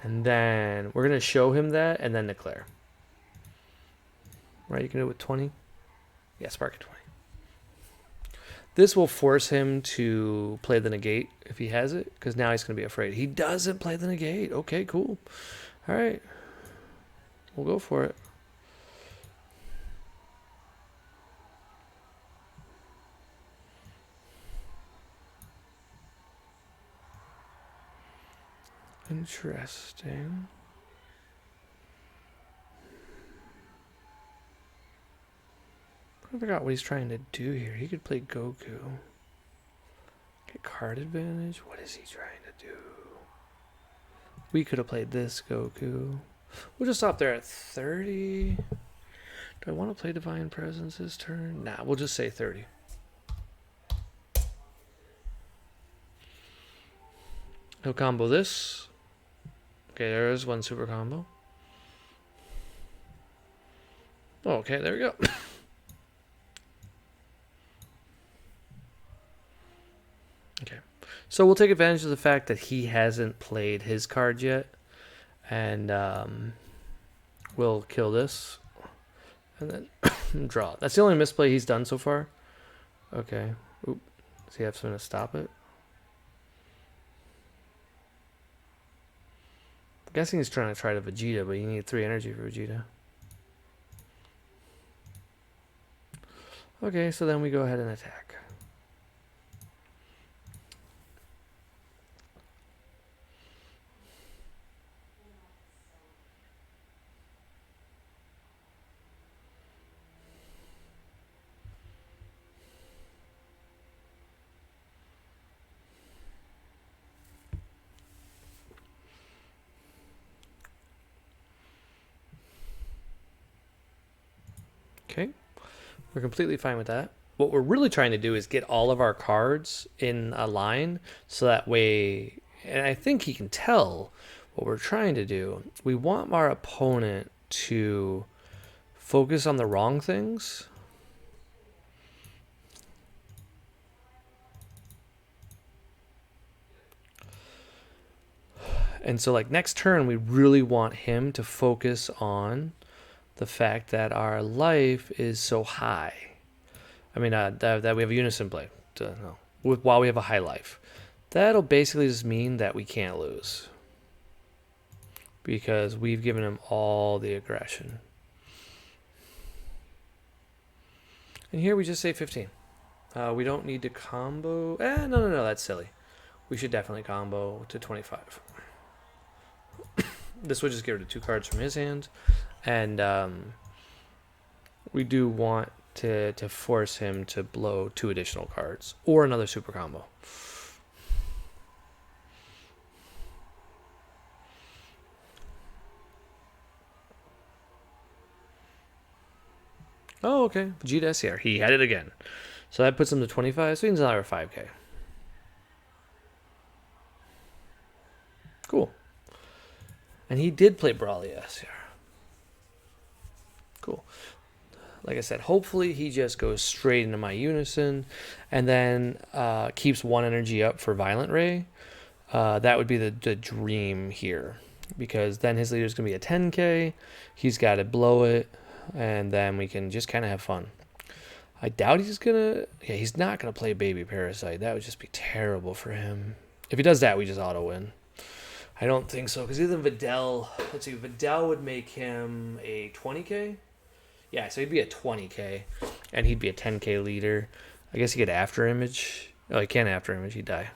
And then we're going to show him that and then declare. Right, you can do it with 20. Yeah, spark at 20. This will force him to play the negate if he has it, because now he's going to be afraid. He doesn't play the negate. Okay, cool. All right. We'll go for it. Interesting. I forgot what he's trying to do here. He could play Goku. Get card advantage. What is he trying to do? We could have played this Goku. We'll just stop there at 30. Do I want to play Divine Presence this turn? Nah, we'll just say 30. He'll combo this. Okay, there is one super combo. Oh, okay, there we go. Okay, so we'll take advantage of the fact that he hasn't played his card yet, and we'll kill this, and then draw. That's the only misplay he's done so far. Okay. Oop. Does he have something to stop it? I'm guessing he's trying to try to Vegeta, but you need 3 energy for Vegeta. Okay, so then we go ahead and attack. Okay, we're completely fine with that. What we're really trying to do is get all of our cards in a line, so that way, and I think he can tell what we're trying to do. We want our opponent to focus on the wrong things. And so like next turn, we really want him to focus on the fact that our life is so high. I mean, that we have a unison play while we have a high life. That'll basically just mean that we can't lose, because we've given him all the aggression. And here we just say 15. We don't need to combo. No, that's silly. We should definitely combo to 25. This would just get rid of 2 cards from his hand. And we do want to force him to blow 2 additional cards or another super combo. Oh, okay. Vegeta SCR. He had it again. So that puts him to 25. So he's another 5k. Cool. And he did play Brawly S here. Cool. Like I said, hopefully he just goes straight into my Unison and then keeps one energy up for Violent Ray. That would be the dream here, because then his leader is going to be a 10k. He's got to blow it, and then we can just kind of have fun. I doubt he's going to... Yeah, he's not going to play Baby Parasite. That would just be terrible for him. If he does that, we just auto-win. I don't think so, because even Videl... Let's see, Videl would make him a 20k? Yeah, so he'd be a 20k, and he'd be a 10k leader. I guess he could after image. Oh, he can't after image. He'd die.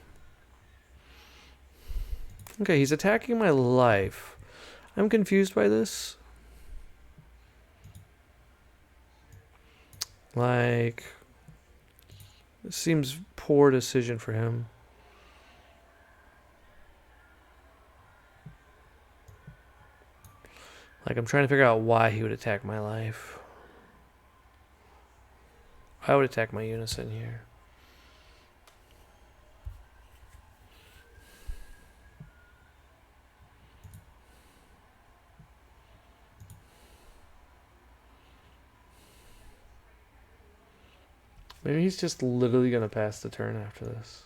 Okay, he's attacking my life. I'm confused by this. Like, it seems poor decision for him. Like, I'm trying to figure out why he would attack my life. I would attack my Unison here. Maybe he's just literally going to pass the turn after this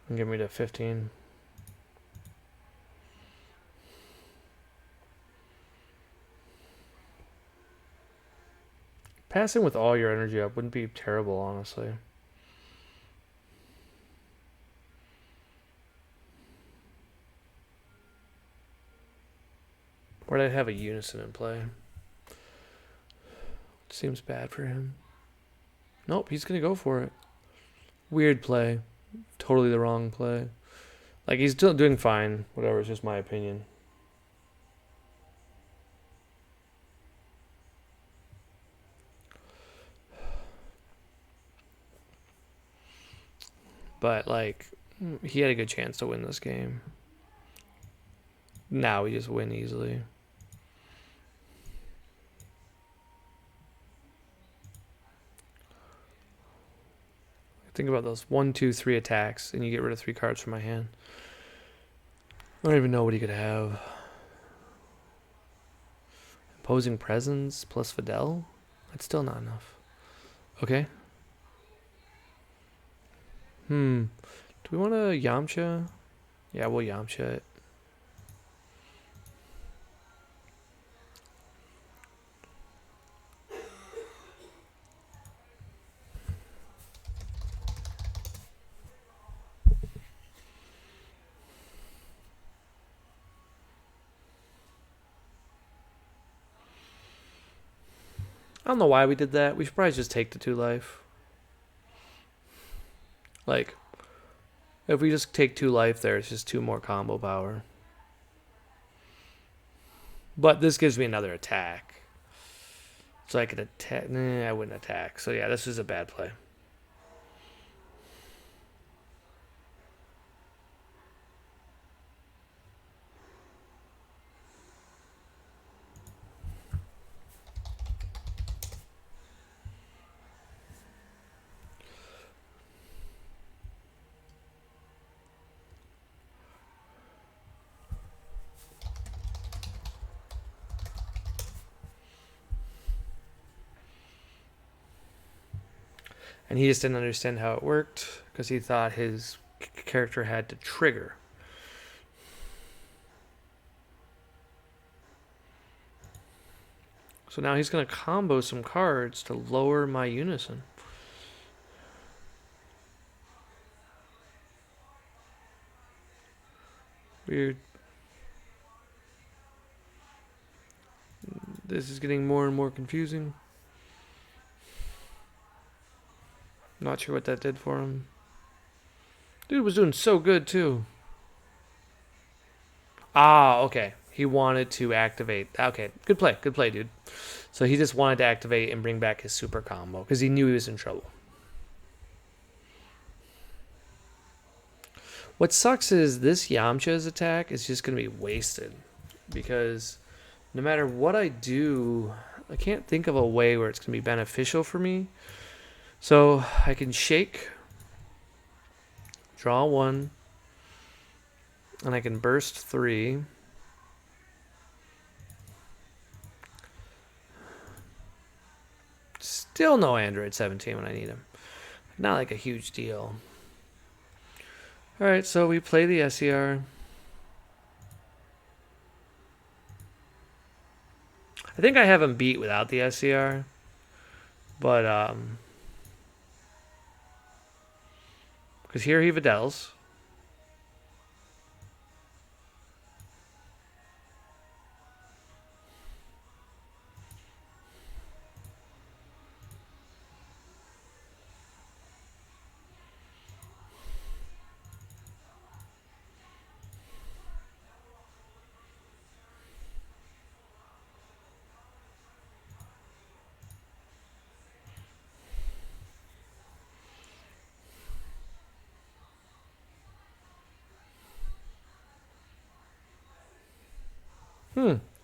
and get me to 15. Passing with all your energy up wouldn't be terrible, honestly. Or I'd have a Unison in play. Seems bad for him. Nope, he's going to go for it. Weird play. Totally the wrong play. Like, he's still doing fine. Whatever, it's just my opinion. But, like, he had a good chance to win this game. Now we just win easily. Think about those 1, 2, 3 attacks, and you get rid of 3 cards from my hand. I don't even know what he could have. Imposing Presence plus Videl? That's still not enough. Okay. Do we want to Yamcha? Yeah, we'll Yamcha it. I don't know why we did that. We should probably just take the 2 life. Like, if we just take 2 life there, it's just 2 more combo power. But this gives me another attack. So I could attack. Nah, I wouldn't attack. So yeah, this is a bad play. And he just didn't understand how it worked because he thought his character had to trigger. So now he's going to combo some cards to lower my Unison. Weird. This is getting more and more confusing. Not sure what that did for him. Dude was doing so good, too. Ah, okay. He wanted to activate. Okay, good play, dude. So he just wanted to activate and bring back his super combo because he knew he was in trouble. What sucks is this Yamcha's attack is just going to be wasted because no matter what I do, I can't think of a way where it's going to be beneficial for me. So I can shake, draw 1, And I can burst 3. Still no Android 17 when I need him. Not like a huge deal. Alright, so we play the SER. I think I have him beat without the SER. But, because here he Videls.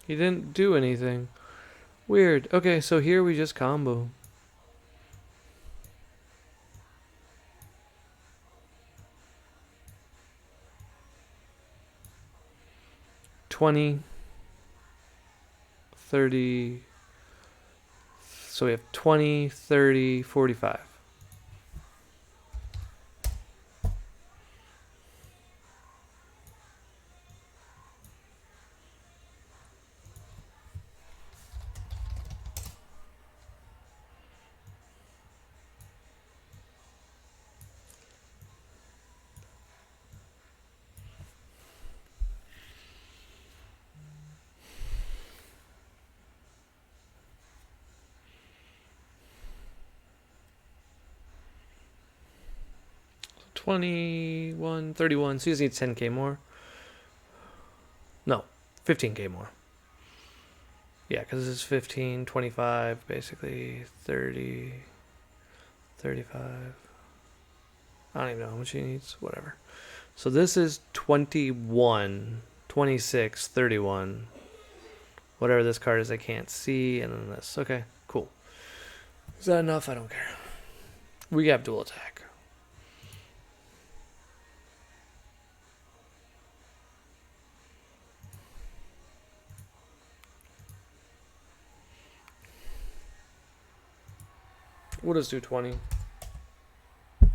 He didn't do anything. Weird. Okay, so here we just combo. $20, 30. So we have 20, 30, 45. $21, $31. So he just needs 10k more. No, 15k more. Yeah, because this is 15, 25, basically 30, 35. I don't even know how much he needs. Whatever. So this is 21, 26, 31. Whatever this card is, I can't see. And then this. Okay, cool. Is that enough? I don't care. We have dual attack. We'll just do 20. He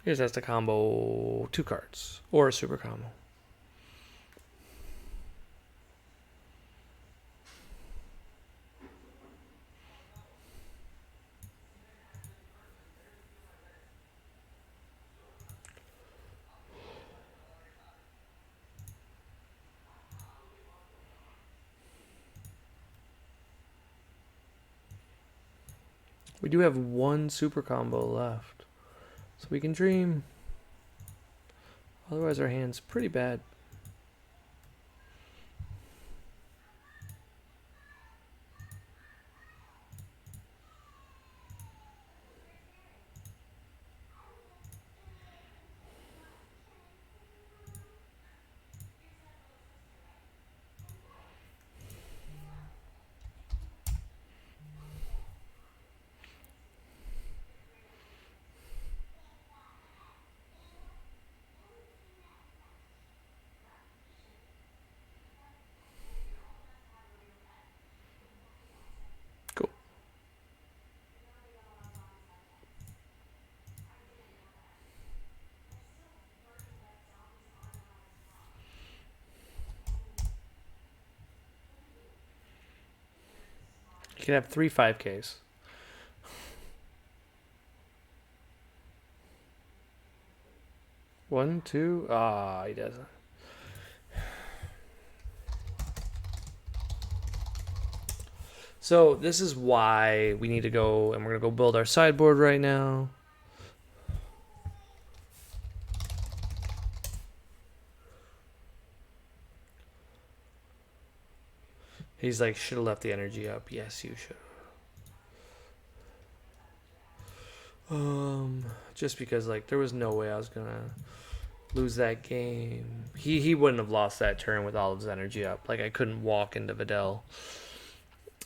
just has to combo 2 cards. Or a super combo. We do have 1 super combo left. So we can dream. Otherwise our hand's pretty bad. Cool. You can have 3 5Ks. One, two. Ah, he doesn't. So this is why we need to go, and we're gonna go build our sideboard right now. He's like, should have left the energy up. Yes, you should. Just because like there was no way I was gonna lose that game. He wouldn't have lost that turn with all of his energy up. Like I couldn't walk into Videl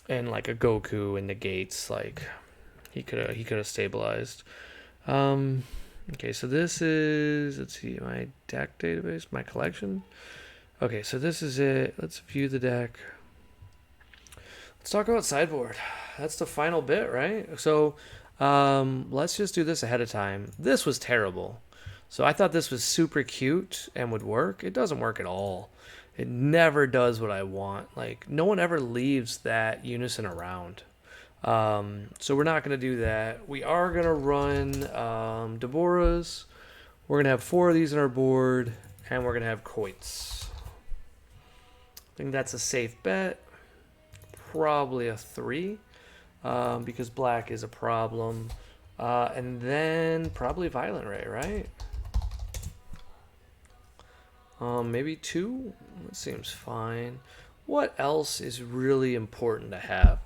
and like a Goku in the gates. Like he could have stabilized. Okay, so this is, let's see, my deck database, my collection. Okay, so this is it. Let's view the deck. Let's talk about sideboard. That's the final bit, right? So let's just do this ahead of time. This was terrible. So I thought this was super cute and would work. It doesn't work at all. It never does what I want. Like, no one ever leaves that unison around. So we're not going to do that. We are going to run Deborah's. We're going to have 4 of these on our board, and we're going to have Coits. I think that's a safe bet. Probably a 3, because black is a problem. And then probably Violent Ray, right? Maybe 2? That seems fine. What else is really important to have?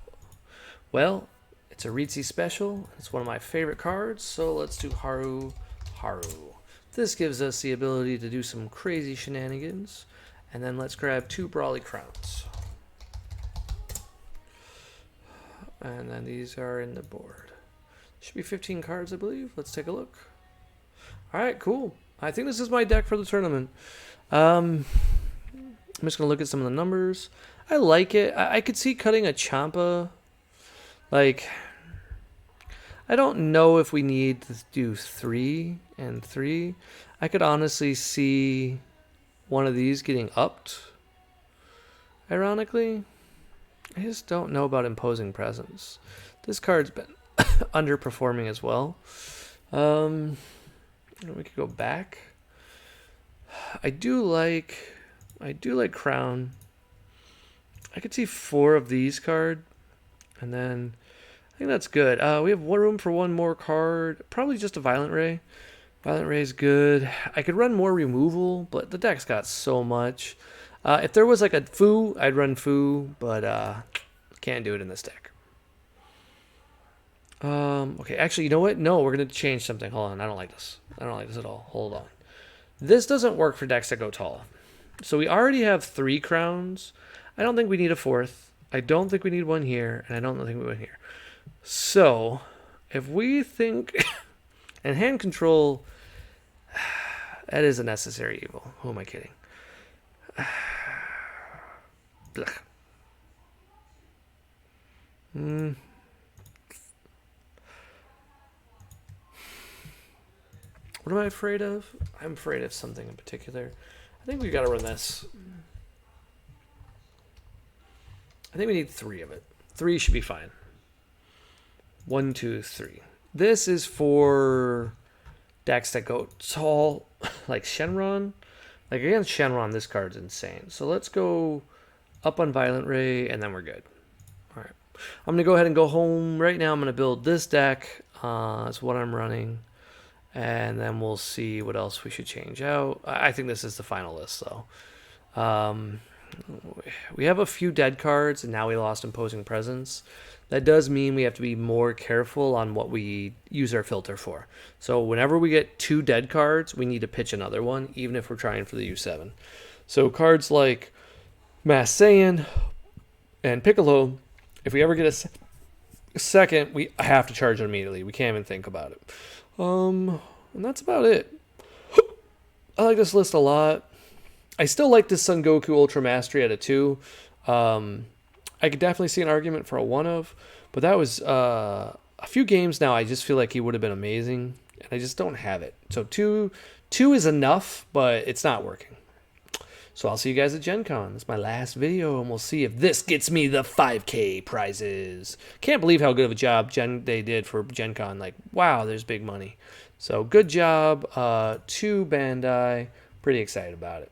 Well, it's a Ritzy special. It's one of my favorite cards, so let's do Haru. This gives us the ability to do some crazy shenanigans. And then let's grab 2 Brawly Crowns. And then these are in the board. Should be 15 cards, I believe. Let's take a look. All right, cool. I think this is my deck for the tournament. I'm just going to look at some of the numbers. I like it. I could see cutting a Champa. Like, I don't know if we need to do 3 and 3. I could honestly see one of these getting upped, ironically. I just don't know about Imposing Presence. This card's been underperforming as well. We could go back. I do like Crown. I could see 4 of these card, and then I think that's good. We have room for 1 more card. Probably just a Violent Ray. Violent Ray is good. I could run more removal, but the deck's got so much. If there was like a Foo, I'd run Foo, but can't do it in this deck. Okay, actually, you know what? No, we're going to change something. Hold on, I don't like this. I don't like this at all. Hold on. This doesn't work for decks that go tall. So we already have 3 crowns. I don't think we need a 4th. I don't think we need 1 here, and I don't think we need 1 here. So, if we think... and hand control... that is a necessary evil. Who am I kidding? What am I afraid of? I'm afraid of something in particular. I think we got to run this. I think we need 3 of it. 3 should be fine. 1, 2, 3. This is for decks that go tall, like Shenron. Like against Shenron, this card's insane. So let's go up on Violent Ray, and then we're good. All right. I'm going to go ahead and go home. Right now, I'm going to build this deck. That's what I'm running. And then we'll see what else we should change out. I think this is the final list, though. We have a few dead cards, and now we lost Imposing Presence. That does mean we have to be more careful on what we use our filter for. So whenever we get 2 dead cards, we need to pitch another one, even if we're trying for the U7. So cards like Mass Saiyan and Piccolo, if we ever get a second, we have to charge it immediately. We can't even think about it. And that's about it. I like this list a lot. I still like this Son Goku Ultra Mastery at a 2. I could definitely see an argument for a 1 of, but that was a few games now. I just feel like he would have been amazing, and I just don't have it. So 2 is enough, but it's not working. So I'll see you guys at Gen Con. It's my last video, and we'll see if this gets me the 5K prizes. Can't believe how good of a job they did for Gen Con. Like, wow, there's big money. So good job to Bandai. Pretty excited about it.